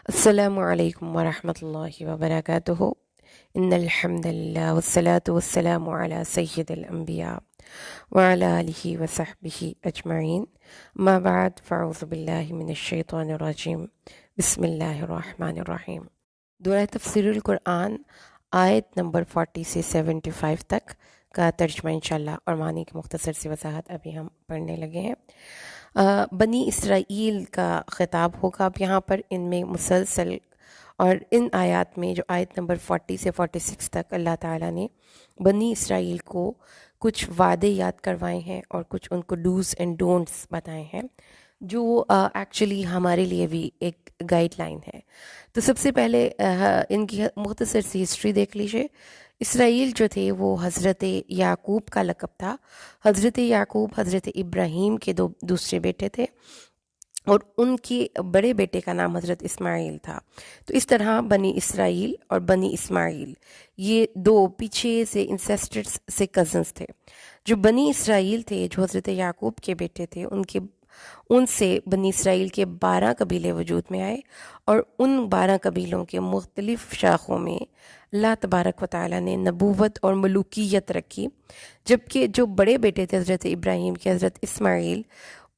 السلام علیکم ورحمۃ اللہ وبرکاتہ ان الحمد للہ والصلاة والسلام علی سید الانبیاء وعلی آلہ وصحبہ اجمعین ما بعد فاعوذ باللہ من الشیطان الرجیم بسم اللہ الرحمن الرحیم۔ دورہ تفسیر القرآن آیت نمبر 40 سے 75 تک کا ترجمہ انشاءاللہ اور معنی کی مختصر سی وضاحت ابھی ہم پڑھنے لگے ہیں۔ بنی اسرائیل کا خطاب ہوگا اب یہاں پر ان میں مسلسل، اور ان آیات میں جو آیت نمبر 40 سے 46 تک اللہ تعالیٰ نے بنی اسرائیل کو کچھ وعدے یاد کروائے ہیں اور کچھ ان کو ڈوز اینڈ ڈونٹس بتائے ہیں جو ایکچولی ہمارے لیے بھی ایک گائیڈ لائن ہے۔ تو سب سے پہلے ان کی مختصر سی ہسٹری دیکھ لیجئے۔ اسرائیل جو تھے وہ حضرت یعقوب کا لقب تھا۔ حضرت یعقوب حضرت ابراہیم کے دوسرے بیٹے تھے اور ان کے بڑے بیٹے کا نام حضرت اسماعیل تھا۔ تو اس طرح بنی اسرائیل اور بنی اسماعیل یہ دو پیچھے سے انسیسٹڈ سے کزنز تھے۔ جو بنی اسرائیل تھے جو حضرت یعقوب کے بیٹے تھے ان سے بنی اسرائیل کے 12 قبیلے وجود میں آئے، اور ان 12 قبیلوں کے مختلف شاخوں میں اللہ تبارک و تعالیٰ نے نبوت اور ملوکیت رکھی، جبکہ جو بڑے بیٹے تھے حضرت ابراہیم کے حضرت اسماعیل،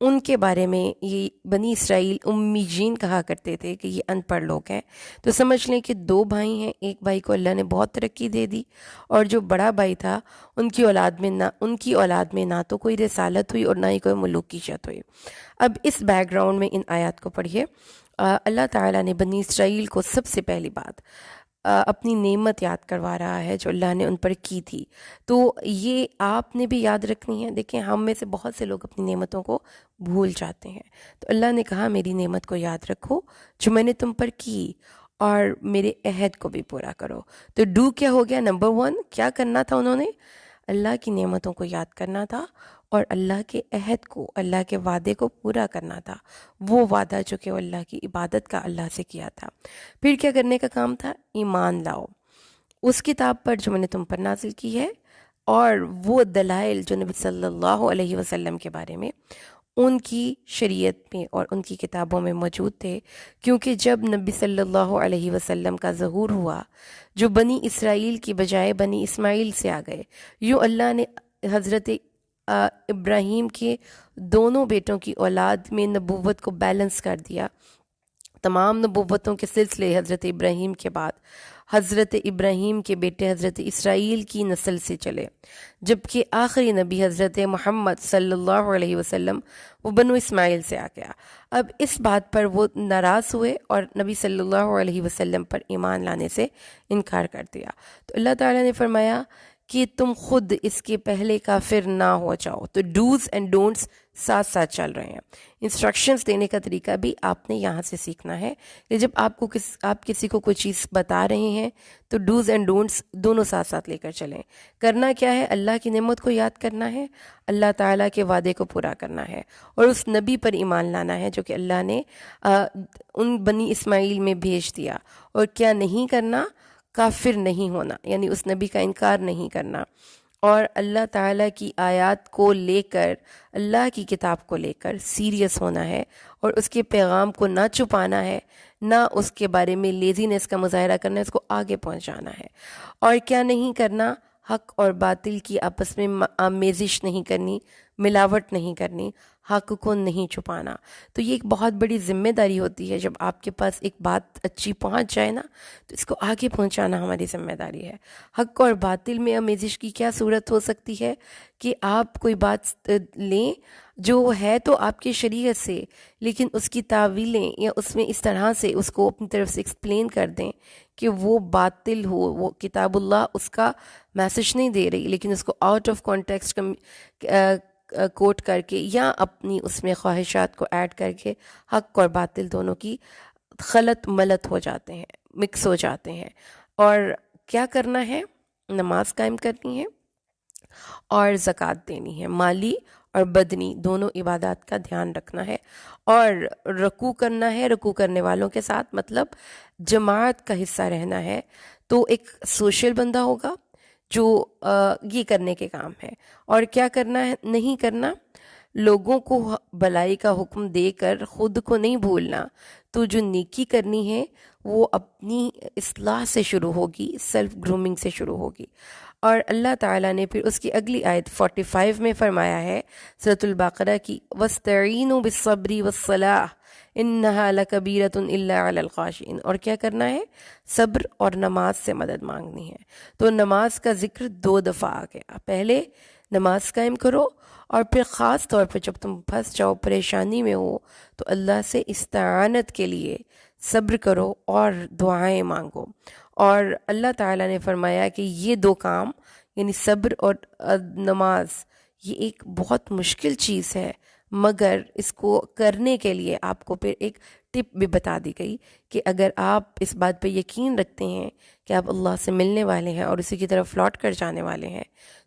ان کے بارے میں یہ بنی اسرائیل امیجین کہا کرتے تھے کہ یہ ان پڑھ لوگ ہیں۔ تو سمجھ لیں کہ 2 بھائی ہیں، ایک بھائی کو اللہ نے بہت ترقی دے دی، اور جو بڑا بھائی تھا ان کی اولاد میں نہ تو کوئی رسالت ہوئی اور نہ ہی کوئی ملوکیت ہوئی۔ اب اس بیک گراؤنڈ میں ان آیات کو پڑھیے۔ اللہ تعالیٰ نے بنی اسرائیل کو سب سے پہلی بات اپنی نعمت یاد کروا رہا ہے جو اللہ نے ان پر کی تھی۔ تو یہ آپ نے بھی یاد رکھنی ہے۔ دیکھیں ہم میں سے بہت سے لوگ اپنی نعمتوں کو بھول جاتے ہیں، تو اللہ نے کہا میری نعمت کو یاد رکھو جو میں نے تم پر کی، اور میرے عہد کو بھی پورا کرو۔ تو ڈو کیا ہو گیا؟ نمبر 1 کیا کرنا تھا؟ انہوں نے اللہ کی نعمتوں کو یاد کرنا تھا اور اللہ کے عہد کو، اللہ کے وعدے کو پورا کرنا تھا، وہ وعدہ جو کہ وہ اللہ کی عبادت کا اللہ سے کیا تھا۔ پھر کیا کرنے کا کام تھا؟ ایمان لاؤ اس کتاب پر جو میں نے تم پر نازل کی ہے، اور وہ دلائل جو نبی صلی اللہ علیہ وسلم کے بارے میں ان کی شریعت میں اور ان کی کتابوں میں موجود تھے، کیونکہ جب نبی صلی اللہ علیہ وسلم کا ظہور ہوا جو بنی اسرائیل کی بجائے بنی اسماعیل سے آ گئے، یوں اللہ نے حضرت ابراہیم کے دونوں بیٹوں کی اولاد میں نبوت کو بیلنس کر دیا۔ تمام نبوتوں کے سلسلے حضرت ابراہیم کے بعد حضرت ابراہیم کے بیٹے حضرت اسرائیل کی نسل سے چلے، جبکہ آخری نبی حضرت محمد صلی اللہ علیہ وسلم وہ بنو اسماعیل سے آ گیا۔ اب اس بات پر وہ ناراض ہوئے اور نبی صلی اللہ علیہ وسلم پر ایمان لانے سے انکار کر دیا۔ تو اللہ تعالیٰ نے فرمایا کہ تم خود اس کے پہلے کافر نہ ہو جاؤ۔ تو ڈوز اینڈ ڈونٹس ساتھ ساتھ چل رہے ہیں۔ انسٹرکشنز دینے کا طریقہ بھی آپ نے یہاں سے سیکھنا ہے کہ جب آپ کسی کو کوئی چیز بتا رہے ہیں تو ڈوز اینڈ ڈونٹس دونوں ساتھ ساتھ لے کر چلیں۔ کرنا کیا ہے؟ اللہ کی نعمت کو یاد کرنا ہے، اللہ تعالیٰ کے وعدے کو پورا کرنا ہے، اور اس نبی پر ایمان لانا ہے جو کہ اللہ نے ان بنی اسماعیل میں بھیج دیا۔ اور کیا نہیں کرنا؟ کافر نہیں ہونا، یعنی اس نبی کا انکار نہیں کرنا، اور اللہ تعالیٰ کی آیات کو لے کر، اللہ کی کتاب کو لے کر سیریس ہونا ہے، اور اس کے پیغام کو نہ چھپانا ہے، نہ اس کے بارے میں لیزینس کا مظاہرہ کرنا ہے، اس کو آگے پہنچانا ہے۔ اور کیا نہیں کرنا؟ حق اور باطل کی آپس میں آمیزش نہیں کرنی، ملاوٹ نہیں کرنی، حق کو نہیں چھپانا۔ تو یہ ایک بہت بڑی ذمہ داری ہوتی ہے، جب آپ کے پاس ایک بات اچھی پہنچ جائے نا تو اس کو آگے پہنچانا ہماری ذمہ داری ہے۔ حق اور باطل میں آمیزش کی کیا صورت ہو سکتی ہے کہ آپ کوئی بات لیں جو ہے تو آپ کی شریعت سے، لیکن اس کی تعویلیں یا اس میں اس طرح سے اس کو اپنی طرف سے ایکسپلین کر دیں کہ وہ باطل ہو، وہ کتاب اللہ اس کا میسج نہیں دے رہی، لیکن اس کو آؤٹ آف کانٹیکسٹ کوٹ کر کے یا اپنی اس میں خواہشات کو ایڈ کر کے حق اور باطل دونوں کی خلط ملط ہو جاتے ہیں، مکس ہو جاتے ہیں۔ اور کیا کرنا ہے؟ نماز قائم کرنی ہے اور زکوٰۃ دینی ہے، مالی اور بدنی دونوں عبادات کا دھیان رکھنا ہے، اور رکوع کرنا ہے رکوع کرنے والوں کے ساتھ، مطلب جماعت کا حصہ رہنا ہے۔ تو ایک سوشل بندہ ہوگا جو یہ کرنے کے کام ہے۔ اور کیا کرنا ہے؟ نہیں کرنا لوگوں کو بھلائی کا حکم دے کر خود کو نہیں بھولنا. تو جو نیکی کرنی ہے وہ اپنی اصلاح سے شروع ہوگی، سیلف گرومنگ سے شروع ہوگی. اور اللہ تعالیٰ نے پھر اس کی اگلی آیت 45 میں فرمایا ہے سورۃ البقرہ کی، وَاسْتَعِینُوا بِالصَّبْرِ وَالصَّلَاةِ إِنَّهَا لَكَبِیرَةٌ إِلَّا عَلَى الْخَاشِعِینَ. اور کیا کرنا ہے؟ صبر اور نماز سے مدد مانگنی ہے. تو نماز کا ذکر 2 دفعہ آ گیا. پہلے نماز قائم کرو، اور پھر خاص طور پہ جب تم پھنس جاؤ، پریشانی میں ہو، تو اللہ سے استعانت کے لیے صبر کرو اور دعائیں مانگو. اور اللہ تعالیٰ نے فرمایا کہ یہ 2 کام یعنی صبر اور نماز یہ ایک بہت مشکل چیز ہے، مگر اس کو کرنے کے لیے آپ کو پھر ایک ٹپ بھی بتا دی گئی کہ اگر آپ اس بات پہ یقین رکھتے ہیں کہ آپ اللہ سے ملنے والے ہیں اور اسی کی طرف لوٹ کر جانے والے ہیں،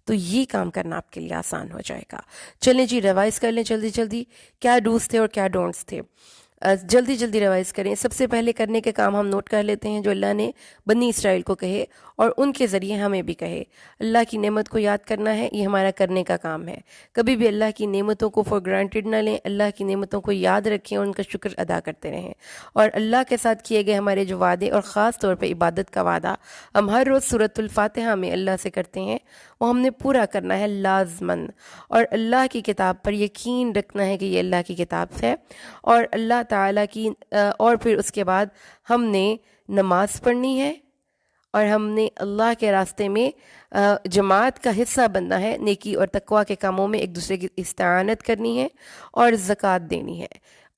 تو یہ کام کرنا آپ کے لیے آسان ہو جائے گا. چلیں جی ریوائز کر لیں جلدی جلدی کیا ڈوز تھے اور کیا ڈونٹس تھے. جلدی جلدی ریوائز کریں. سب سے پہلے کرنے کے کام ہم نوٹ کر لیتے ہیں جو اللہ نے بنی اسرائیل کو کہے اور ان کے ذریعے ہمیں بھی کہے. اللہ کی نعمت کو یاد کرنا ہے، یہ ہمارا کرنے کا کام ہے. کبھی بھی اللہ کی نعمتوں کو فار گرانٹیڈ نہ لیں، اللہ کی نعمتوں کو یاد رکھیں اور ان کا شکر ادا کرتے رہیں. اور اللہ کے ساتھ کیے گئے ہمارے جو وعدے اور خاص طور پہ عبادت کا وعدہ ہم ہر روز سورۃ الفاتحہ میں اللہ سے کرتے ہیں، وہ ہم نے پورا کرنا ہے لازماً. اور اللہ کی کتاب پر یقین رکھنا ہے کہ یہ اللہ کی کتاب ہے، اور اللہ تعالیٰ کی اور پھر اس کے بعد ہم نے نماز پڑھنی ہے، اور ہم نے اللہ کے راستے میں جماعت کا حصہ بننا ہے، نیکی اور تقوی کے کاموں میں ایک دوسرے کی استعانت کرنی ہے اور زکوٰۃ دینی ہے.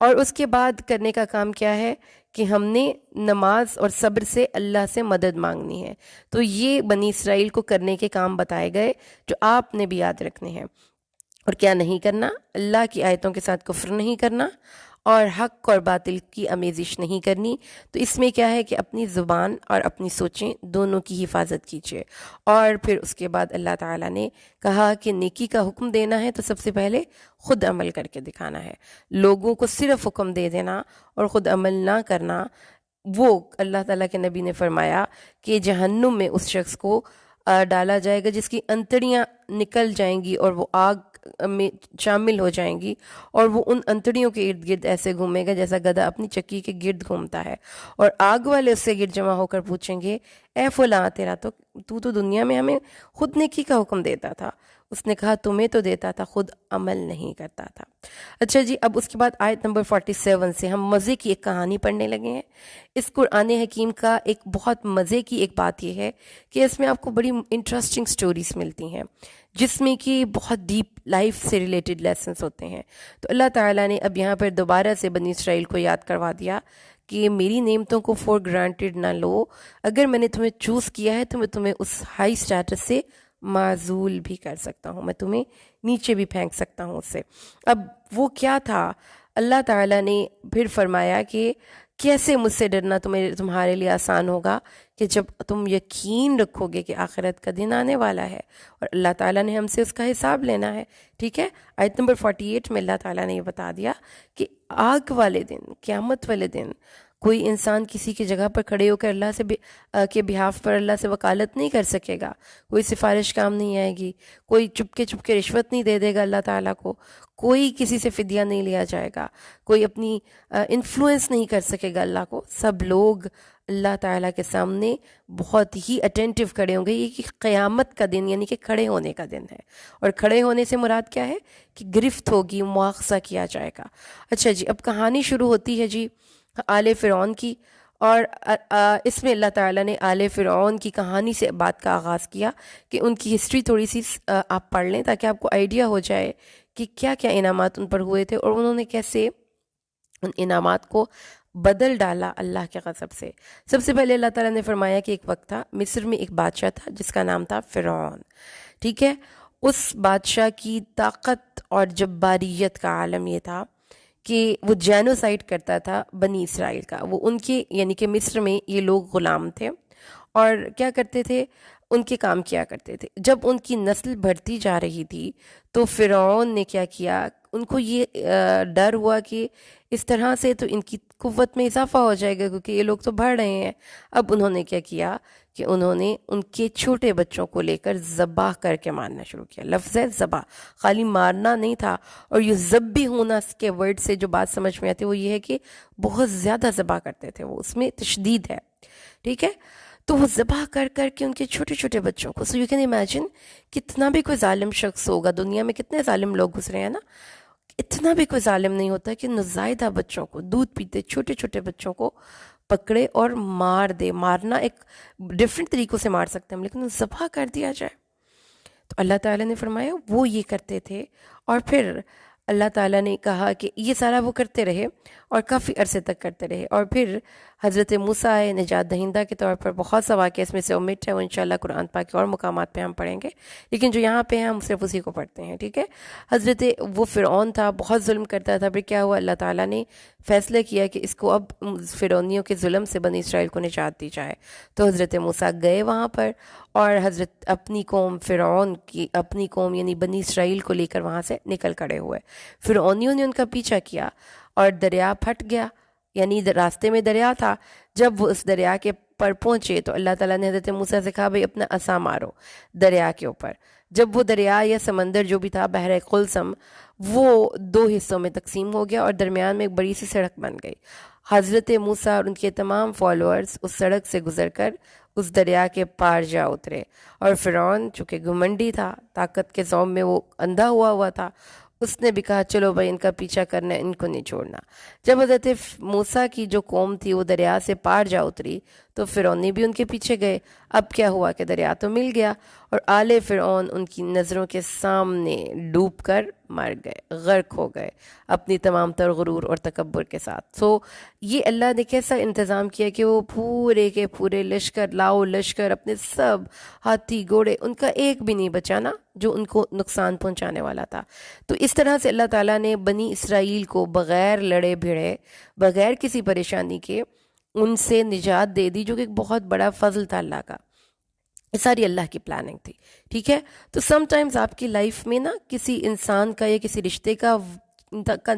اور اس کے بعد کرنے کا کام کیا ہے کہ ہم نے نماز اور صبر سے اللہ سے مدد مانگنی ہے. تو یہ بنی اسرائیل کو کرنے کے کام بتائے گئے جو آپ نے بھی یاد رکھنے ہیں. اور کیا نہیں کرنا؟ اللہ کی آیتوں کے ساتھ کفر نہیں کرنا اور حق اور باطل کی آمیزش نہیں کرنی. تو اس میں کیا ہے کہ اپنی زبان اور اپنی سوچیں دونوں کی حفاظت کیجیے. اور پھر اس کے بعد اللہ تعالیٰ نے کہا کہ نیکی کا حکم دینا ہے تو سب سے پہلے خود عمل کر کے دکھانا ہے. لوگوں کو صرف حکم دے دینا اور خود عمل نہ کرنا، وہ اللہ تعالیٰ کے نبی نے فرمایا کہ جہنم میں اس شخص کو ڈالا جائے گا جس کی انتڑیاں نکل جائیں گی اور وہ آگ میں شامل ہو جائیں گی، اور وہ ان انتڑیوں کے ارد گرد ایسے گھومے گا جیسا گدھا اپنی چکی کے گرد گھومتا ہے. اور آگ والے اس سے گرد جمع ہو کر پوچھیں گے، اے فلاں تیرا تو دنیا میں ہمیں خود نیکی کا حکم دیتا تھا. اس نے کہا تمہیں تو دیتا تھا، خود عمل نہیں کرتا تھا. اچھا جی، اب اس کے بعد آیت نمبر 47 سے ہم مزے کی ایک کہانی پڑھنے لگے ہیں. اس قرآن حکیم کا ایک بہت مزے کی ایک بات یہ ہے کہ اس میں آپ کو بڑی انٹرسٹنگ سٹوریز ملتی ہیں جس میں کہ بہت ڈیپ لائف سے ریلیٹڈ لیسنس ہوتے ہیں. تو اللہ تعالیٰ نے اب یہاں پر دوبارہ سے بنی اسرائیل کو یاد کروا دیا کہ میری نعمتوں کو فور گرانٹیڈ نہ لو. اگر میں نے تمہیں چوز کیا ہے تو میں تمہیں اس ہائی سٹیٹس سے معزول بھی کر سکتا ہوں، میں تمہیں نیچے بھی پھینک سکتا ہوں اس سے. اب وہ کیا تھا؟ اللہ تعالیٰ نے پھر فرمایا کہ کیسے مجھ سے ڈرنا تمہارے لیے آسان ہوگا کہ جب تم یقین رکھو گے کہ آخرت کا دن آنے والا ہے اور اللہ تعالیٰ نے ہم سے اس کا حساب لینا ہے. ٹھیک ہے، آیت نمبر 48 میں اللہ تعالیٰ نے یہ بتا دیا کہ آگ والے دن، قیامت والے دن، کوئی انسان کسی کی جگہ پر کھڑے ہو کر اللہ سے کے بہاف پر اللہ سے وکالت نہیں کر سکے گا. کوئی سفارش کام نہیں آئے گی، کوئی چپکے چپکے رشوت نہیں دے گا اللہ تعالیٰ کو، کوئی کسی سے فدیہ نہیں لیا جائے گا، کوئی اپنی انفلوئنس نہیں کر سکے گا اللہ کو. سب لوگ اللہ تعالیٰ کے سامنے بہت ہی اٹینٹیو کھڑے ہوں گے. یہ قیامت کا دن یعنی کہ کھڑے ہونے کا دن ہے، اور کھڑے ہونے سے مراد کیا ہے کہ گرفت ہوگی، مواخذہ کیا جائے گا. اچھا جی، اب کہانی شروع ہوتی ہے جی آل فرعون کی، اور اس میں اللہ تعالیٰ نے آل فرعون کی کہانی سے بات کا آغاز کیا کہ ان کی ہسٹری تھوڑی سی آپ پڑھ لیں تاکہ آپ کو آئیڈیا ہو جائے کہ کیا کیا انعامات ان پر ہوئے تھے اور انہوں نے کیسے ان انعامات کو بدل ڈالا اللہ کے غضب سے. سب سے پہلے اللہ تعالیٰ نے فرمایا کہ ایک وقت تھا، مصر میں ایک بادشاہ تھا جس کا نام تھا فرعون. ٹھیک ہے، اس بادشاہ کی طاقت اور جباریت کا عالم یہ تھا کہ وہ جینوسائڈ کرتا تھا بنی اسرائیل کا. وہ ان کے یعنی کہ مصر میں یہ لوگ غلام تھے اور کیا کرتے تھے، ان کے کام کیا کرتے تھے. جب ان کی نسل بڑھتی جا رہی تھی تو فرعون نے کیا کیا، ان کو یہ ڈر ہوا کہ اس طرح سے تو ان کی قوت میں اضافہ ہو جائے گا کیونکہ یہ لوگ تو بڑھ رہے ہیں. اب انہوں نے کیا کیا کہ انہوں نے ان کے چھوٹے بچوں کو لے کر ذبح کر کے مارنا شروع کیا. لفظ ہے ذبح، خالی مارنا نہیں تھا. اور یہ ذبح ہونا کے ورڈ سے جو بات سمجھ میں آتی ہے وہ یہ ہے کہ بہت زیادہ ذبح کرتے تھے، وہ اس میں تشدید ہے. ٹھیک ہے، تو وہ ذبح کر کر کے ان کے چھوٹے چھوٹے بچوں کو. سو یو کین امیجن کتنا بھی کوئی ظالم شخص ہوگا، دنیا میں کتنے ظالم لوگ گزرے ہیں نا، اتنا بھی کوئی ظالم نہیں ہوتا کہ نوزائیدہ بچوں کو، دودھ پیتے چھوٹے چھوٹے بچوں کو پکڑے اور مار دے. مارنا ایک ڈیفرنٹ طریقوں سے مار سکتے ہیں لیکن ذبح کر دیا جائے. تو اللہ تعالیٰ نے فرمایا وہ یہ کرتے تھے. اور پھر اللہ تعالیٰ نے کہا کہ یہ سارا وہ کرتے رہے اور کافی عرصے تک کرتے رہے. اور پھر حضرت موسیٰ آئے نجات دہندہ کے طور پر. بہت سا واقعہ اس میں سے omit ہے، وہ انشاءاللہ قرآن پاک کے اور مقامات پہ ہم پڑھیں گے، لیکن جو یہاں پہ ہیں ہم صرف اسی کو پڑھتے ہیں. ٹھیک ہے، حضرت وہ فرعون تھا، بہت ظلم کرتا تھا. پھر کیا ہوا، اللہ تعالیٰ نے فیصلہ کیا کہ اس کو اب فرعونیوں کے ظلم سے بنی اسرائیل کو نجات دی جائے. تو حضرت موسیٰ گئے وہاں پر اور حضرت اپنی قوم فرعون کی، اپنی قوم یعنی بنی اسرائیل کو لے کر وہاں سے نکل کھڑے ہوئے. فرعونیوں نے ان کا پیچھا کیا اور دریا پھٹ گیا، یعنی راستے میں دریا تھا. جب وہ اس دریا کے پر پہنچے تو اللہ تعالیٰ نے حضرت موسیٰ سے کہا بھئی اپنا عصا مارو دریا کے اوپر. جب وہ دریا یا سمندر جو بھی تھا بحر قلزم، وہ دو حصوں میں تقسیم ہو گیا اور درمیان میں ایک بڑی سی سڑک بن گئی. حضرت موسیٰ اور ان کے تمام فالوورز اس سڑک سے گزر کر اس دریا کے پار جا اترے. اور فرعون چونکہ گھمنڈی تھا، طاقت کے زوم میں وہ اندھا ہوا تھا، اس نے بھی کہا چلو بھائی ان کا پیچھا کرنا، ان کو نہیں چھوڑنا. جب حضرت موسیٰ کی جو قوم تھی وہ دریا سے پار جا اتری تو فرعونی بھی ان کے پیچھے گئے. اب کیا ہوا کہ دریا تو مل گیا اور آل فرعون ان کی نظروں کے سامنے ڈوب کر مر گئے، غرق ہو گئے اپنی تمام تر غرور اور تکبر کے ساتھ. سو یہ اللہ نے کیسا انتظام کیا کہ وہ پورے کے پورے لشکر، لاؤ لشکر، اپنے سب ہاتھی گھوڑے، ان کا ایک بھی نہیں بچانا جو ان کو نقصان پہنچانے والا تھا. تو اس طرح سے اللہ تعالیٰ نے بنی اسرائیل کو بغیر لڑے بھیڑے، بغیر کسی پریشانی کے ان سے نجات دے دی، جو کہ ایک بہت بڑا فضل تھا اللہ کا. یہ ساری اللہ کی پلاننگ تھی. ٹھیک ہے، تو سم ٹائمز آپ کی لائف میں نا کسی انسان کا یا کسی رشتے کا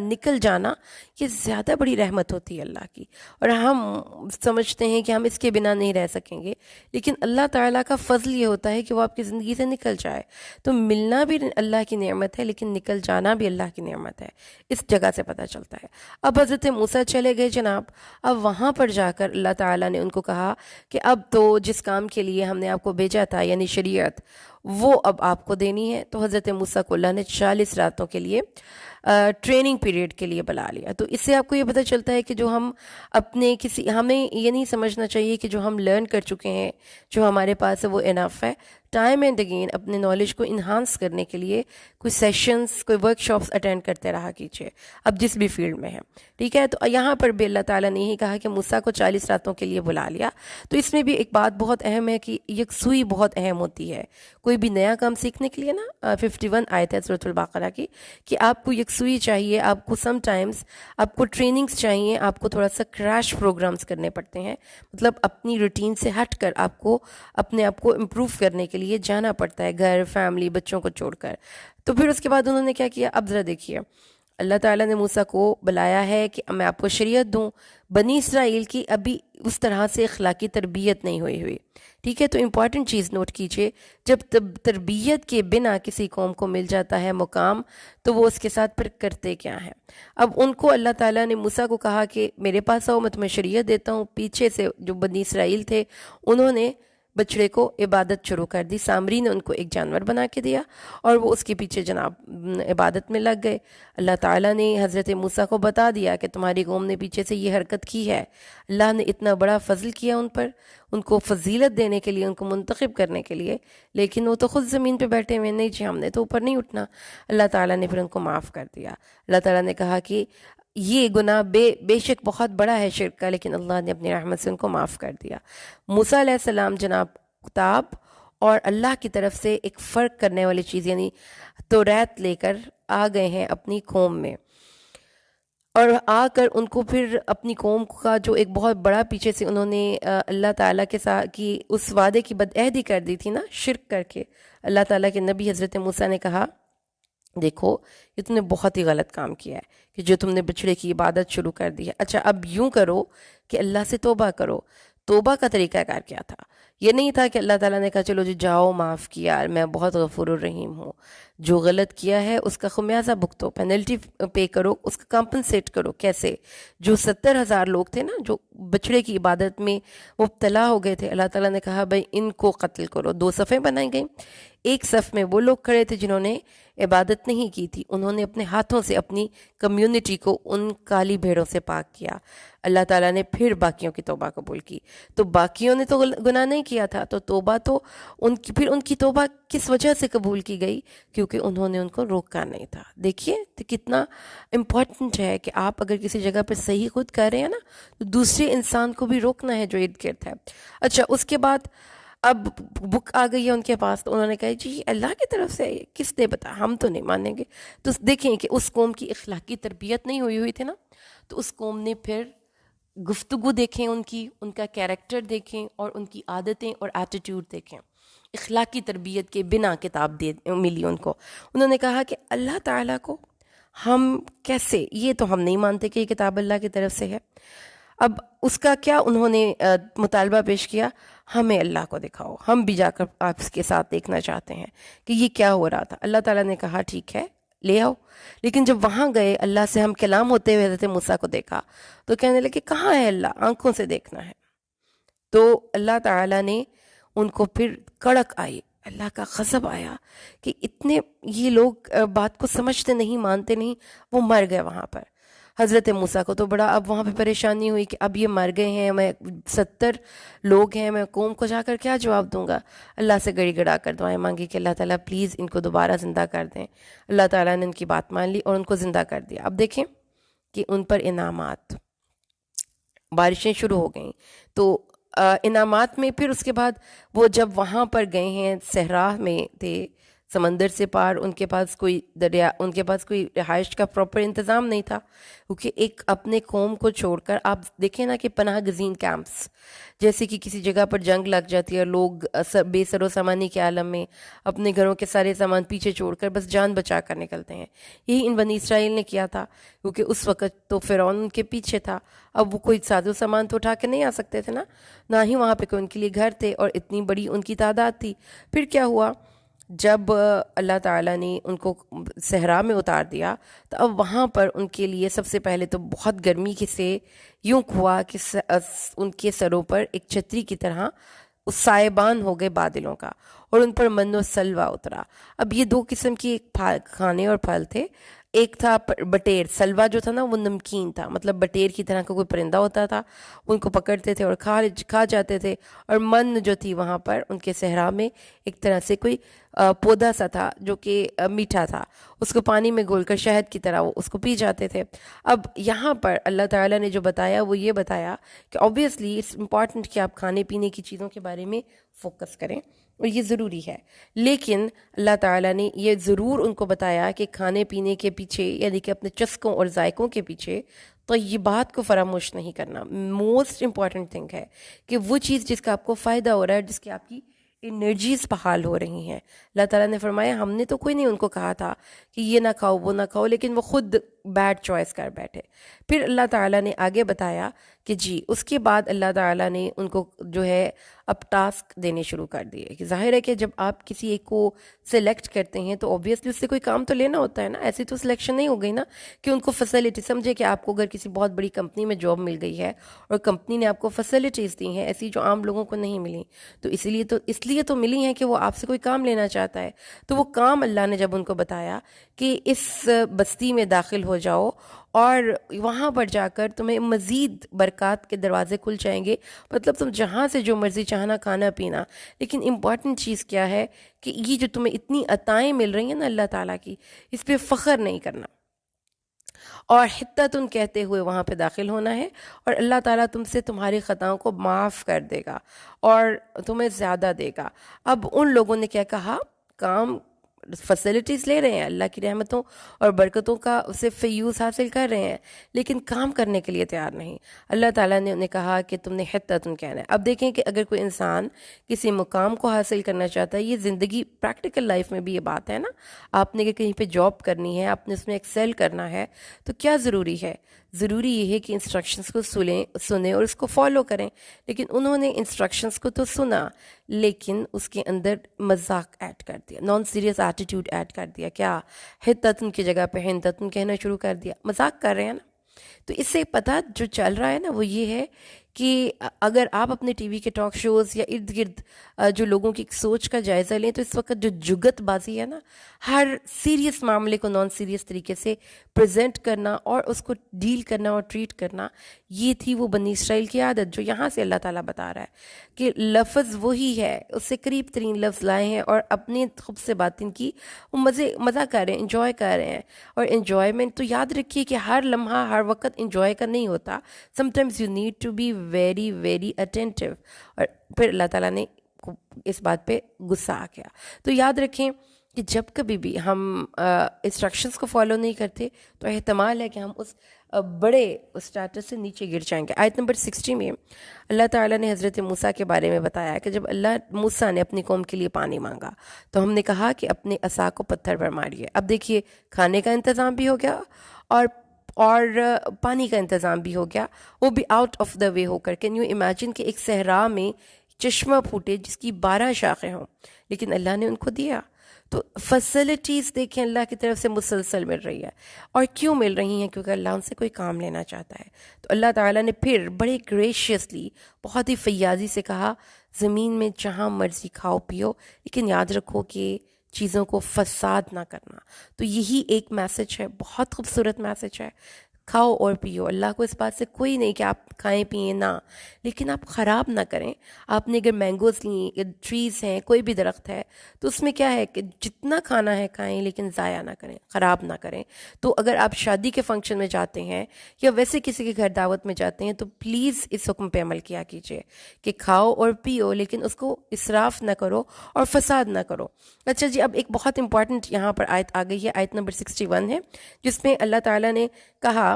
نکل جانا یہ زیادہ بڑی رحمت ہوتی ہے اللہ کی، اور ہم سمجھتے ہیں کہ ہم اس کے بنا نہیں رہ سکیں گے، لیکن اللہ تعالیٰ کا فضل یہ ہوتا ہے کہ وہ آپ کی زندگی سے نکل جائے. تو ملنا بھی اللہ کی نعمت ہے لیکن نکل جانا بھی اللہ کی نعمت ہے. اس جگہ سے پتہ چلتا ہے. اب حضرت موسیٰ چلے گئے جناب. اب وہاں پر جا کر اللہ تعالیٰ نے ان کو کہا کہ اب تو جس کام کے لیے ہم نے آپ کو بھیجا تھا یعنی شریعت، وہ اب آپ کو دینی ہے. تو حضرت موسیٰ کو اللہ نے 40 راتوں کے لیے ٹریننگ پیریڈ کے لیے بلا لیا. تو اس سے آپ کو یہ پتہ چلتا ہے کہ جو ہم اپنے ہمیں یہ نہیں سمجھنا چاہیے کہ جو ہم لرن کر چکے ہیں، جو ہمارے پاس ہے وہ انف ہے. ٹائم اینڈ اگین اپنے نالج کو انہانس کرنے کے لیے کوئی سیشنز، کوئی ورک شاپس اٹینڈ کرتے رہا کیجیے، اب جس بھی فیلڈ میں ہیں. ٹھیک ہے، تو یہاں پر بھی اللہ تعالیٰ نے یہی کہا کہ موسیٰ کو 40 راتوں کے لیے بلا لیا. تو اس میں بھی ایک بات بہت اہم ہے کہ یکسوئی بہت اہم ہوتی ہے. کوئی بھی نیا کام سیکھنے کے لیے نا 51 آیت ہے سورۃ البقرہ کی کہ آپ کو یکسوئی چاہیے، آپ کو سم ٹائمز آپ کو ٹریننگز چاہیے، آپ کو تھوڑا سا کریش پروگرامز کرنے پڑتے ہیں. مطلب اپنی روٹین سے ہٹ کر آپ کو اپنے آپ کو امپروو کرنے کے لیے جانا پڑتا ہے، گھر، فیملی، بچوں کو چھوڑ کر. تو پھر اس کے بعد انہوں نے کیا کیا، اب ذرا دیکھیے، اللہ تعالیٰ نے موسیٰ کو بلایا ہے کہ میں آپ کو شریعت دوں. بنی اسرائیل کی ابھی اس طرح سے اخلاقی تربیت نہیں ہوئی. ٹھیک ہے، تو امپورٹنٹ چیز نوٹ کیجئے، جب تربیت کے بنا کسی قوم کو مل جاتا ہے مقام تو وہ اس کے ساتھ پھر کرتے کیا ہیں. اب ان کو اللہ تعالیٰ نے موسیٰ کو کہا کہ میرے پاس آؤ، میں تمہیں شریعت دیتا ہوں. پیچھے سے جو بنی اسرائیل تھے انہوں نے بچڑے کو عبادت شروع کر دی. سامری نے ان کو ایک جانور بنا کے دیا اور وہ اس کے پیچھے جناب عبادت میں لگ گئے. اللہ تعالیٰ نے حضرت موسیٰ کو بتا دیا کہ تمہاری قوم نے پیچھے سے یہ حرکت کی ہے. اللہ نے اتنا بڑا فضل کیا ان پر، ان کو فضیلت دینے کے لیے، ان کو منتخب کرنے کے لیے، لیکن وہ تو خود زمین پہ بیٹھے ہوئے، نہیں جی ہم نے تو اوپر نہیں اٹھنا. اللہ تعالیٰ نے پھر ان کو معاف کر دیا. اللہ تعالیٰ نے کہا کہ یہ گناہ بے شک بہت بڑا ہے شرک کا، لیکن اللہ نے اپنی رحمت سے ان کو معاف کر دیا. موسیٰ علیہ السلام جناب کتاب اور اللہ کی طرف سے ایک فرق کرنے والی چیز یعنی توریت لے کر آ گئے ہیں اپنی قوم میں، اور آ کر ان کو پھر اپنی قوم کا جو ایک بہت بڑا پیچھے سے انہوں نے اللہ تعالیٰ کے ساتھ کی اس وعدے کی بدعہدی کر دی تھی نا شرک کر کے. اللہ تعالیٰ کے نبی حضرت موسیٰ نے کہا دیکھو یہ تم نے بہت ہی غلط کام کیا ہے کہ جو تم نے بچڑے کی عبادت شروع کر دی ہے. اچھا اب یوں کرو کہ اللہ سے توبہ کرو. توبہ کا طریقہ کار کیا تھا؟ یہ نہیں تھا کہ اللہ تعالیٰ نے کہا چلو جی جاؤ معاف کیا، میں بہت غفور الرحیم ہوں، جو غلط کیا ہے اس کا خمیازہ بھگتو، پینلٹی پے کرو، اس کا کمپنسیٹ کرو۔ کیسے؟ جو 70,000 لوگ تھے نا جو بچڑے کی عبادت میں مبتلا ہو گئے تھے، اللہ تعالیٰ نے کہا بھائی ان کو قتل کرو۔ 2 صفیں بنائی گئیں، ایک صف میں وہ لوگ کھڑے تھے جنہوں نے عبادت نہیں کی تھی، انہوں نے اپنے ہاتھوں سے اپنی کمیونٹی کو ان کالی بھیڑوں سے پاک کیا۔ اللہ تعالیٰ نے پھر باقیوں کی توبہ قبول کی۔ تو باقیوں نے تو گناہ نہیں کیا تھا، تو توبہ تو پھر ان کی توبہ کس وجہ سے قبول کی گئی؟ کیونکہ انہوں نے ان کو روکا نہیں تھا۔ دیکھیے تو کتنا امپورٹنٹ ہے کہ آپ اگر کسی جگہ پہ صحیح خود کر رہے ہیں نا تو دوسرے انسان کو بھی روکنا ہے جو ارد گرد ہے۔ اچھا، اس کے بعد اب بک آ گئی ہے ان کے پاس، تو انہوں نے کہا جی اللہ کی طرف سے کس نے بتا، ہم تو نہیں مانیں گے۔ تو دیکھیں کہ اس قوم کی اخلاقی تربیت نہیں ہوئی تھی نا، تو اس قوم نے پھر گفتگو دیکھیں، ان کا کیریکٹر دیکھیں اور ان کی عادتیں اور ایٹیٹیوڈ دیکھیں، اخلاقی تربیت کے بنا کتاب ملی ان کو۔ انہوں نے کہا کہ اللہ تعالیٰ کو ہم کیسے، یہ تو ہم نہیں مانتے کہ یہ کتاب اللہ کی طرف سے ہے۔ اب اس کا کیا انہوں نے مطالبہ پیش کیا؟ ہمیں اللہ کو دکھاؤ، ہم بھی جا کر آپ اس کے ساتھ دیکھنا چاہتے ہیں کہ یہ کیا ہو رہا تھا۔ اللہ تعالیٰ نے کہا ٹھیک ہے لے آؤ۔ لیکن جب وہاں گئے، اللہ سے ہم کلام ہوتے ہوئے حضرت موسیٰ کو دیکھا تو کہنے لگے کہاں ہے اللہ، آنکھوں سے دیکھنا ہے۔ تو اللہ تعالیٰ نے ان کو پھر کڑک آئی، اللہ کا غضب آیا کہ اتنے یہ لوگ بات کو سمجھتے نہیں، مانتے نہیں، وہ مر گئے وہاں پر۔ حضرت موسیٰ کو تو بڑا اب وہاں پہ پریشانی ہوئی کہ اب یہ مر گئے ہیں، میں 70 لوگ ہیں، میں قوم کو جا کر کیا جواب دوں گا؟ اللہ سے گڑی گڑا کر دعائیں مانگی کہ اللہ تعالیٰ پلیز ان کو دوبارہ زندہ کر دیں۔ اللہ تعالیٰ نے ان کی بات مان لی اور ان کو زندہ کر دیا۔ اب دیکھیں کہ ان پر انعامات، بارشیں شروع ہو گئیں تو انعامات میں پھر اس کے بعد وہ جب وہاں پر گئے ہیں، صحرا میں تھے، سمندر سے پار، ان کے پاس کوئی رہائش کا پراپر انتظام نہیں تھا، کیونکہ ایک اپنے قوم کو چھوڑ کر آپ دیکھیں نا کہ پناہ گزین کیمپس، جیسے کہ کسی جگہ پر جنگ لگ جاتی ہے، لوگ بے سر و سامانی کے عالم میں اپنے گھروں کے سارے سامان پیچھے چھوڑ کر بس جان بچا کر نکلتے ہیں۔ یہی ان بنی اسرائیل نے کیا تھا، کیونکہ اس وقت تو فرعون ان کے پیچھے تھا، اب وہ کوئی ساز و سامان تو اٹھا کے نہیں آ سکتے تھے نا، نہ ہی وہاں پہ کوئی ان کے لیے گھر تھے، اور اتنی بڑی ان کی تعداد تھی۔ پھر کیا ہوا، جب اللہ تعالیٰ نے ان کو صحرا میں اتار دیا تو اب وہاں پر ان کے لیے سب سے پہلے تو بہت گرمی سے یوں ہوا کہ ان کے سروں پر ایک چھتری کی طرح سائبان ہو گئے بادلوں کا، اور ان پر من و سلوہ اترا۔ اب یہ 2 قسم کی کھانے اور پھل تھے، ایک تھا بٹیر، سلوہ جو تھا نا وہ نمکین تھا، مطلب بٹیر کی طرح کا کوئی پرندہ ہوتا تھا، ان کو پکڑتے تھے اور کھا جاتے تھے، اور من جو تھی وہاں پر ان کے صحرا میں ایک طرح سے کوئی پودا سا تھا جو کہ میٹھا تھا، اس کو پانی میں گھول کر شہد کی طرح وہ اس کو پی جاتے تھے۔ اب یہاں پر اللہ تعالیٰ نے جو بتایا وہ یہ بتایا کہ obviously it's important کہ آپ کھانے پینے کی چیزوں کے بارے میں فوکس کریں، اور یہ ضروری ہے، لیکن اللہ تعالیٰ نے یہ ضرور ان کو بتایا کہ کھانے پینے کے پیچھے، یعنی کہ اپنے چسکوں اور ذائقوں کے پیچھے طیبات کو فراموش نہیں کرنا۔ موسٹ امپورٹنٹ تھنگ ہے کہ وہ چیز جس کا آپ کو فائدہ ہو رہا ہے، جس کی آپ کی انرجیز بحال ہو رہی ہیں۔ اللہ تعالیٰ نے فرمایا ہم نے تو کوئی نہیں ان کو کہا تھا کہ یہ نہ کھاؤ وہ نہ کھاؤ، لیکن وہ خود بیڈ چوائس کر بیٹھے۔ پھر اللہ تعالیٰ نے آگے بتایا کہ جی اس کے بعد اللہ تعالیٰ نے ان کو جو ہے اب ٹاسک دینے شروع کر دیے، کہ ظاہر ہے کہ جب آپ کسی ایک کو سلیکٹ کرتے ہیں تو اوبویسلی اس سے کوئی کام تو لینا ہوتا ہے نا، ایسی تو سلیکشن نہیں ہو گئی نا کہ ان کو فیسلٹی، سمجھے کہ آپ کو اگر کسی بہت بڑی کمپنی میں جاب مل گئی ہے اور کمپنی نے آپ کو فیسلٹیز دی ہیں ایسی جو عام لوگوں کو نہیں ملی، تو اس لیے تو ملی ہیں کہ وہ آپ سے کوئی کام لینا چاہتا ہے۔ تو وہ کام اللہ نے جب ان کو بتایا کہ اس بستی میں داخل ہو جاؤ اور وہاں پر جا کر تمہیں مزید برکات کے دروازے کھل جائیں گے، مطلب تم جہاں سے جو مرضی چاہنا کھانا پینا، لیکن امپورٹنٹ چیز کیا ہے کہ یہ جو تمہیں اتنی عطائیں مل رہی ہیں نا اللہ تعالیٰ کی، اس پہ فخر نہیں کرنا، اور حتتن کہتے ہوئے وہاں پہ داخل ہونا ہے، اور اللہ تعالیٰ تم سے تمہاری خطاؤں کو معاف کر دے گا اور تمہیں زیادہ دے گا۔ اب ان لوگوں نے کیا کہا، کام فیسلٹیز لے رہے ہیں، اللہ کی رحمتوں اور برکتوں کا اسے فیوز حاصل کر رہے ہیں، لیکن کام کرنے کے لیے تیار نہیں۔ اللہ تعالیٰ نے انہیں کہا کہ تم نے حتتن کہنا ہے۔ اب دیکھیں کہ اگر کوئی انسان کسی مقام کو حاصل کرنا چاہتا ہے، یہ زندگی پریکٹیکل لائف میں بھی یہ بات ہے نا، آپ نے کہ کہیں پہ جاب کرنی ہے، آپ نے اس میں ایکسیل کرنا ہے، تو کیا ضروری ہے؟ ضروری یہ ہے کہ انسٹرکشنز کو سنیں اور اس کو فالو کریں. لیکن انہوں نے انسٹرکشنز کو تو سنا لیکن اس کے اندر مذاق ایڈ کر دیا, نان سیریس ایٹیٹیوڈ ایڈ کر دیا. کیا حدتن کی جگہ پہ حنتتن کہنا شروع کر دیا. مذاق کر رہے ہیں نا. تو اس سے پتہ جو چل رہا ہے نا وہ یہ ہے کہ اگر آپ اپنے ٹی وی کے ٹاک شوز یا ارد گرد جو لوگوں کی سوچ کا جائزہ لیں تو اس وقت جو جگت بازی ہے نا, ہر سیریس معاملے کو نان سیریس طریقے سے پریزنٹ کرنا اور اس کو ڈیل کرنا اور ٹریٹ کرنا, یہ تھی وہ بنی اسرائیل کی عادت جو یہاں سے اللہ تعالیٰ بتا رہا ہے کہ لفظ وہی ہے, اس سے قریب ترین لفظ لائے ہیں اور اپنے خود سے باطن کی وہ مزہ کر رہے ہیں, انجوائے کر رہے ہیں. اور انجوائمنٹ تو یاد رکھیے کہ ہر لمحہ ہر وقت انجوائے کا نہیں ہوتا. Sometimes you need to be very very attentive. اور پھر اللہ تعالیٰ نے اس بات پہ غصہ آ گیا. تو یاد رکھیں کہ جب کبھی بھی ہم انسٹرکشنز کو فالو نہیں کرتے تو احتمال ہے کہ ہم اس بڑے اسٹیٹس سے نیچے گر جائیں گے. آیت نمبر 60 میں اللہ تعالیٰ نے حضرت موسیٰ کے بارے میں بتایا کہ جب اللہ موسیٰ نے اپنی قوم کے لیے پانی مانگا تو ہم نے کہا کہ اپنے عصا کو پتھر پر ماریے. اب دیکھیے کھانے کا انتظام بھی ہو گیا اور پانی کا انتظام بھی ہو گیا, وہ بھی آؤٹ آف دا وے ہو کر. کین یو امیجن کہ ایک صحرا میں چشمہ پھوٹے جس کی 12 شاخیں ہوں لیکن اللہ نے ان کو دیا. تو فیسلٹیز دیکھیں اللہ کی طرف سے مسلسل مل رہی ہے. اور کیوں مل رہی ہیں؟ کیونکہ اللہ ان سے کوئی کام لینا چاہتا ہے. تو اللہ تعالیٰ نے پھر بڑے گریشیسلی بہت ہی فیاضی سے کہا زمین میں جہاں مرضی کھاؤ پیو لیکن یاد رکھو کہ چیزوں کو فساد نہ کرنا. تو یہی ایک میسج ہے, بہت خوبصورت میسج ہے. کھاؤ اور پیو, اللہ کو اس بات سے کوئی نہیں کہ آپ کھائیں پئیں نہ, لیکن آپ خراب نہ کریں. آپ نے اگر مینگوز لیں, ٹریز ہیں, کوئی بھی درخت ہے تو اس میں کیا ہے کہ جتنا کھانا ہے کھائیں لیکن ضائع نہ کریں, خراب نہ کریں. تو اگر آپ شادی کے فنکشن میں جاتے ہیں یا ویسے کسی کے گھر دعوت میں جاتے ہیں تو پلیز اس حکم پہ عمل کیا کیجیے کہ کھاؤ اور پیو لیکن اس کو اسراف نہ کرو اور فساد نہ کرو. اچھا جی, اب ایک بہت امپورٹنٹ یہاں پر آیت آ گئی ہے, آیت نمبر 61 ہے, جس میں اللہ تعالیٰ نے کہا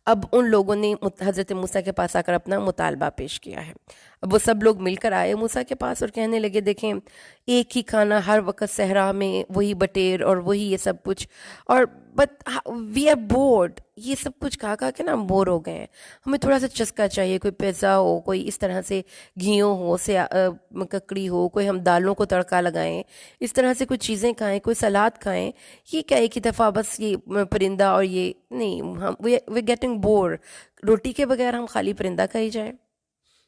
اب ان لوگوں نے حضرت موسیٰ کے پاس آ کر اپنا مطالبہ پیش کیا ہے. اب وہ سب لوگ مل کر آئے موسیٰ کے پاس اور کہنے لگے دیکھیں ایک ہی کھانا ہر وقت صحرا میں, وہی بٹیر اور وہی یہ سب کچھ, اور بٹ وی آر بورڈ. یہ سب کچھ کھا کے نا ہم بور ہو گئے ہیں. ہمیں تھوڑا سا چسکا چاہیے, کوئی پیزا ہو, کوئی اس طرح سے گھیوں ہو, ککڑی ہو, کوئی ہم دالوں کو تڑکا لگائیں, اس طرح سے کوئی چیزیں کھائیں, کوئی سلاد کھائیں. یہ کیا ایک ہی دفعہ بس یہ پرندہ اور یہ نہیں, ہم وی گیٹنگ بور. روٹی کے بغیر ہم خالی پرندہ کھائی جائیں.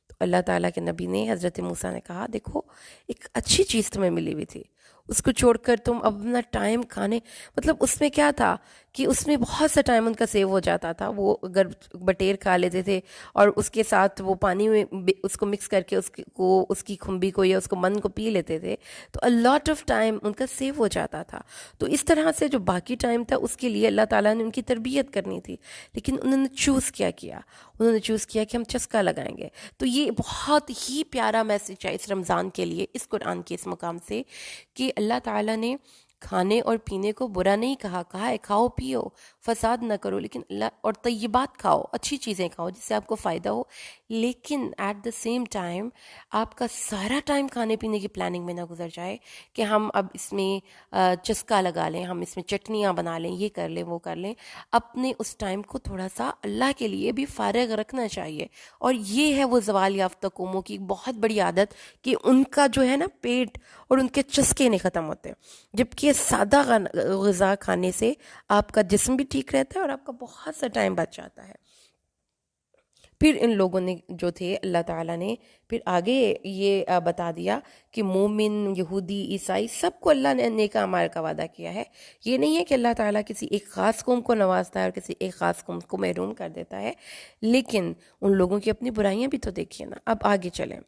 تو اللہ تعالیٰ کے نبی نے حضرت موسیٰ نے کہا دیکھو ایک اچھی چیز تمہیں ملی ہوئی تھی, اس کو چھوڑ کر تم اپنا ٹائم کھانے, مطلب اس میں کیا تھا کہ اس میں بہت سا ٹائم ان کا سیو ہو جاتا تھا. وہ اگر بٹیر کھا لیتے تھے اور اس کے ساتھ وہ پانی میں اس کو مکس کر کے اس کی کھمبی کو یا اس کو من کو پی لیتے تھے تو a lot of ٹائم ان کا سیو ہو جاتا تھا. تو اس طرح سے جو باقی ٹائم تھا اس کے لیے اللہ تعالیٰ نے ان کی تربیت کرنی تھی, لیکن انہوں نے چوز کیا انہوں نے چوز کیا کہ ہم چسکا لگائیں گے. تو یہ بہت ہی پیارا میسج ہے اس رمضان کے لیے, اس قرآن کے اس مقام سے, کہ اللہ تعالیٰ نے کھانے اور پینے کو برا نہیں کہا ہے کھاؤ پیو فساد نہ کرو, لیکن اللہ اور طیبات کھاؤ, اچھی چیزیں کھاؤ جس سے آپ کو فائدہ ہو, لیکن ایٹ دا سیم ٹائم آپ کا سارا ٹائم کھانے پینے کی پلاننگ میں نہ گزر جائے کہ ہم اب اس میں چسکا لگا لیں, ہم اس میں چٹنیاں بنا لیں, یہ کر لیں وہ کر لیں. اپنے اس ٹائم کو تھوڑا سا اللہ کے لیے بھی فارغ رکھنا چاہیے. اور یہ ہے وہ زوال یافتہ قوموں کی بہت بڑی عادت کہ ان کا جو ہے نا پیٹ اور ان کے چسکے نہیں ختم ہوتے, جبکہ سادہ غذا کھانے سے آپ کا جسم بھی ٹھیک رہتا ہے اور آپ کا بہت سا ٹائم بچ جاتا ہے. پھر ان لوگوں نے جو تھے اللہ تعالیٰ نے پھر آگے یہ بتا دیا کہ مومن, یہودی, عیسائی سب کو اللہ نے نیک اعمال کا وعدہ کیا ہے. یہ نہیں ہے کہ اللہ تعالیٰ کسی ایک خاص قوم کو نوازتا ہے اور کسی ایک خاص قوم کو محروم کر دیتا ہے, لیکن ان لوگوں کی اپنی برائیاں بھی تو دیکھیے نا. اب آگے چلیں.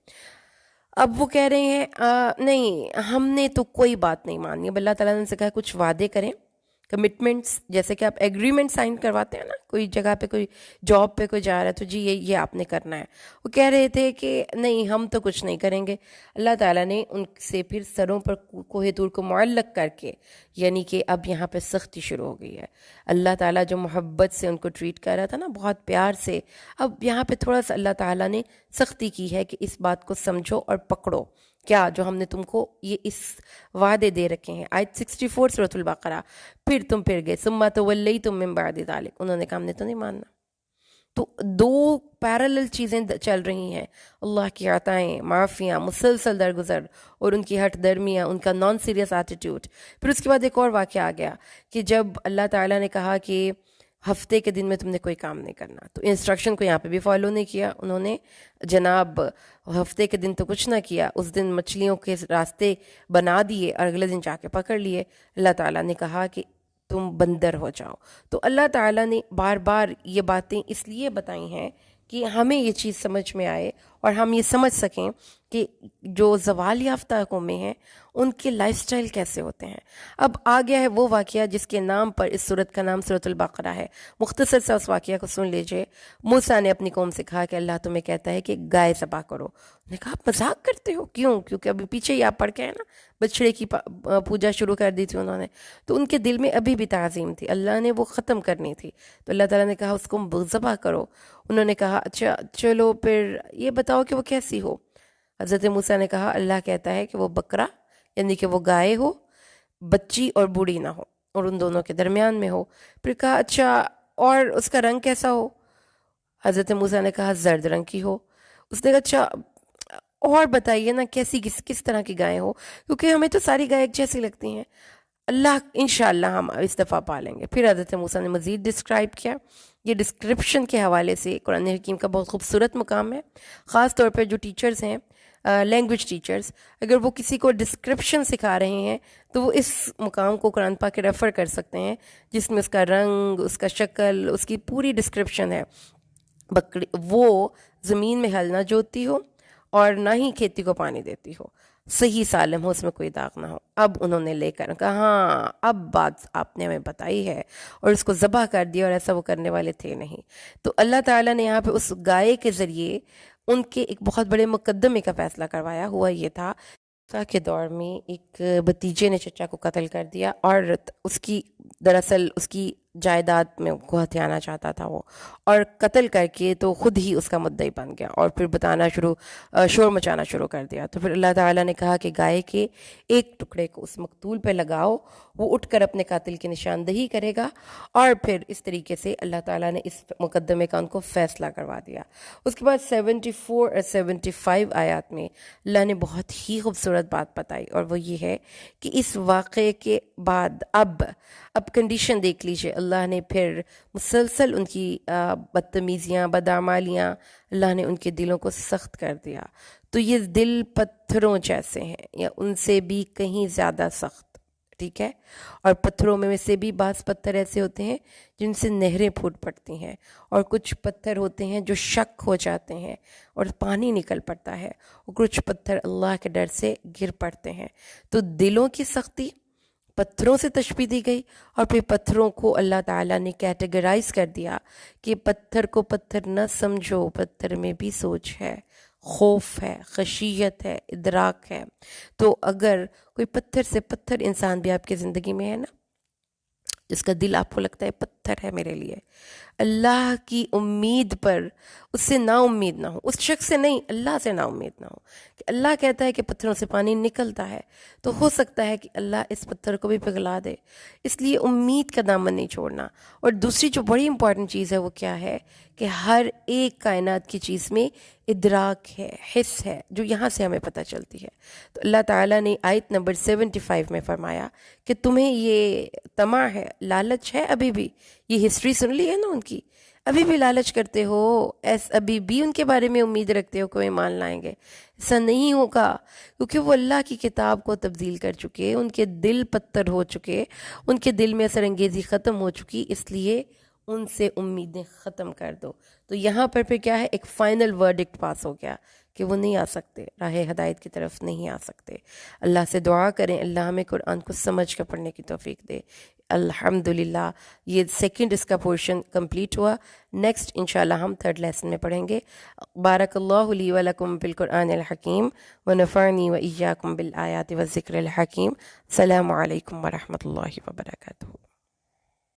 اب وہ کہہ رہے ہیں نہیں ہم نے تو کوئی بات نہیں مانی. اب اللہ تعالیٰ نے سے کہا کچھ وعدے کریں, کمٹمنٹس, جیسے کہ آپ ایگریمنٹ سائن کرواتے ہیں نا, کوئی جگہ پہ کوئی جاب پہ کوئی جا رہا ہے تو جی یہ آپ نے کرنا ہے. وہ کہہ رہے تھے کہ نہیں ہم تو کچھ نہیں کریں گے. اللہ تعالیٰ نے ان سے پھر سروں پر کوہ طور کو معلق کر کے, یعنی کہ اب یہاں پہ سختی شروع ہو گئی ہے. اللہ تعالیٰ جو محبت سے ان کو ٹریٹ کر رہا تھا نا, بہت پیار سے, اب یہاں پہ تھوڑا سا اللہ تعالیٰ نے سختی کی ہے کہ اس بات کو سمجھو اور پکڑو کیا جو ہم نے تم کو یہ اس وعدے دے رکھے ہیں. آیت 64 سورۃ البقرہ. پھر تم پھر گئے ثم تولیتم من بعد ذلک. انہوں نے کہا ہم نے تو نہیں ماننا. تو دو پیرالل چیزیں چل رہی ہیں، اللہ کی عطائیں، معافیاں، مسلسل درگزر، اور ان کی ہٹ درمیاں، ان کا نان سیریس ایٹیٹیوڈ. پھر اس کے بعد ایک اور واقعہ آ گیا کہ جب اللہ تعالیٰ نے کہا کہ ہفتے کے دن میں تم نے کوئی کام نہیں کرنا، تو انسٹرکشن کو یہاں پہ بھی فالو نہیں کیا انہوں نے. جناب ہفتے کے دن تو کچھ نہ کیا، اس دن مچھلیوں کے راستے بنا دیے اور اگلے دن جا کے پکڑ لیے. اللہ تعالیٰ نے کہا کہ تم بندر ہو جاؤ. تو اللہ تعالیٰ نے بار بار یہ باتیں اس لیے بتائی ہیں کہ ہمیں یہ چیز سمجھ میں آئے اور ہم یہ سمجھ سکیں کہ جو زوال یافتہ قومیں ہیں ان کے لائف سٹائل کیسے ہوتے ہیں. اب آ گیا ہے وہ واقعہ جس کے نام پر اس سورت کا نام سورۃ البقرہ ہے. مختصر سا اس واقعہ کو سن لیجئے. موسیٰ نے اپنی قوم سے کہا کہ اللہ تمہیں کہتا ہے کہ گائے ذبح کرو. انہوں نے کہا آپ مذاق کرتے ہو؟ کیوں؟ کیونکہ ابھی پیچھے ہی آپ پڑھ کے ہیں نا، بچڑے کی پوجا شروع کر دی تھی انہوں نے، تو ان کے دل میں ابھی بھی تعظیم تھی، اللہ نے وہ ختم کرنی تھی. تو اللہ تعالیٰ نے کہا اس کو ذبح کرو. انہوں نے کہا اچھا چلو پھر یہ بتاؤ کہ وہ کیسی ہو. حضرت موسیٰ نے کہا اللہ کہتا ہے کہ وہ بکرا، یعنی کہ وہ گائے ہو، بچی اور بوڑھی نہ ہو، اور ان دونوں کے درمیان میں ہو. پھر کہا اچھا اور اس کا رنگ کیسا ہو؟ حضرت موسیٰ نے کہا زرد رنگ کی ہو. اس نے کہا اچھا اور بتائیے نا کیسی کس طرح کی گائے ہو، کیونکہ ہمیں تو ساری گائے ایک جیسی لگتی ہیں. اللہ انشاءاللہ ہم اس دفعہ پالیں گے. پھر حضرت موسیٰ نے مزید ڈسکرائب کیا. یہ ڈسکرپشن کے حوالے سے قرآن حکیم کا بہت خوبصورت مقام ہے. خاص طور پہ جو ٹیچرز ہیں، لینگویج ٹیچرز، اگر وہ کسی کو ڈسکرپشن سکھا رہے ہیں تو وہ اس مقام کو قرآن پاک کے ریفر کر سکتے ہیں جس میں اس کا رنگ، اس کا شکل، اس کی پوری ڈسکرپشن ہے. بکری وہ زمین میں ہل نہ جوتتی ہو اور نہ ہی کھیتی کو پانی دیتی ہو، صحیح سالم ہو، اس میں کوئی داغ نہ ہو. اب انہوں نے لے کر کہا ہاں اب بات آپ نے ہمیں بتائی ہے، اور اس کو ذبح کر دیا، اور ایسا وہ کرنے والے تھے نہیں. تو اللہ تعالیٰ نے یہاں پہ اس گائے کے ذریعے ان کے ایک بہت بڑے مقدمے کا فیصلہ کروایا. ہوا یہ تھا کے دور میں ایک بھتیجے نے چچا کو قتل کر دیا، اور اس کی دراصل اس کی جائیداد میں کو ہتھیانا چاہتا تھا وہ، اور قتل کر کے تو خود ہی اس کا مدعی بن گیا، اور پھر بتانا شور مچانا شروع کر دیا. تو پھر اللہ تعالیٰ نے کہا کہ گائے کے ایک ٹکڑے کو اس مقتول پہ لگاؤ، وہ اٹھ کر اپنے قاتل کی نشاندہی کرے گا. اور پھر اس طریقے سے اللہ تعالیٰ نے اس مقدمے کا ان کو فیصلہ کروا دیا. اس کے بعد 74 اور 75 آیات میں اللہ نے بہت ہی خوبصورت بات بتائی، اور وہ یہ ہے کہ اس واقعے کے بعد اب کنڈیشن دیکھ لیجئے. اللہ نے پھر مسلسل ان کی بدتمیزیاں، بدعمالیاں، اللہ نے ان کے دلوں کو سخت کر دیا. تو یہ دل پتھروں جیسے ہیں یا ان سے بھی کہیں زیادہ سخت، ٹھیک ہے. اور پتھروں میں سے بھی بعض پتھر ایسے ہوتے ہیں جن سے نہریں پھوٹ پڑتی ہیں، اور کچھ پتھر ہوتے ہیں جو شک ہو جاتے ہیں اور پانی نکل پڑتا ہے، اور کچھ پتھر اللہ کے ڈر سے گر پڑتے ہیں. تو دلوں کی سختی پتھروں سے تشبیہ دی گئی، اور پھر پتھروں کو اللہ تعالیٰ نے کیٹیگرائز کر دیا کہ پتھر کو پتھر نہ سمجھو، پتھر میں بھی سوچ ہے، خوف ہے، خشیت ہے، ادراک ہے. تو اگر کوئی پتھر سے پتھر انسان بھی آپ کی زندگی میں ہے نا، جس کا دل آپ کو لگتا ہے پتھر ہے میرے لیے، اللہ کی امید پر اس سے نا امید نہ ہو، اس شخص سے نہیں، اللہ سے نا امید نہ ہو. کہ اللہ کہتا ہے کہ پتھروں سے پانی نکلتا ہے، تو ہو سکتا ہے کہ اللہ اس پتھر کو بھی پگھلا دے. اس لیے امید کا دامن نہیں چھوڑنا. اور دوسری جو بڑی امپورٹنٹ چیز ہے وہ کیا ہے کہ ہر ایک کائنات کی چیز میں ادراک ہے، حس ہے، جو یہاں سے ہمیں پتہ چلتی ہے. تو اللہ تعالیٰ نے آیت نمبر 75 میں فرمایا کہ تمہیں یہ طمع ہے، لالچ ہے، ابھی بھی یہ ہسٹری سن لی ہے نا ان کی، ابھی بھی لالچ کرتے ہو، ابھی بھی ان کے بارے میں امید رکھتے ہو کہ وہ ایمان لائیں گے. ایسا نہیں ہوگا، کیونکہ وہ اللہ کی کتاب کو تبدیل کر چکے، ان کے دل پتھر ہو چکے، ان کے دل میں اثر انگیزی ختم ہو چکی، اس لیے ان سے امیدیں ختم کر دو. تو یہاں پر پھر کیا ہے، ایک فائنل ورڈکٹ پاس ہو گیا کہ وہ نہیں آ سکتے، راہ ہدایت کی طرف نہیں آ سکتے. اللہ سے دعا کریں اللہ ہمیں قرآن کو سمجھ کر پڑھنے کی توفیق دے. الحمدللہ یہ سیکنڈ اس کا پورشن کمپلیٹ ہوا. نیکسٹ انشاءاللہ ہم تھرڈ لیسن میں پڑھیں گے. بارک اللہ لی و لکم بالقرآن الحکیم ونفعنی و ایاکم بالآیات والذکر الحکیم. السلام علیکم ورحمۃ اللہ وبرکاتہ.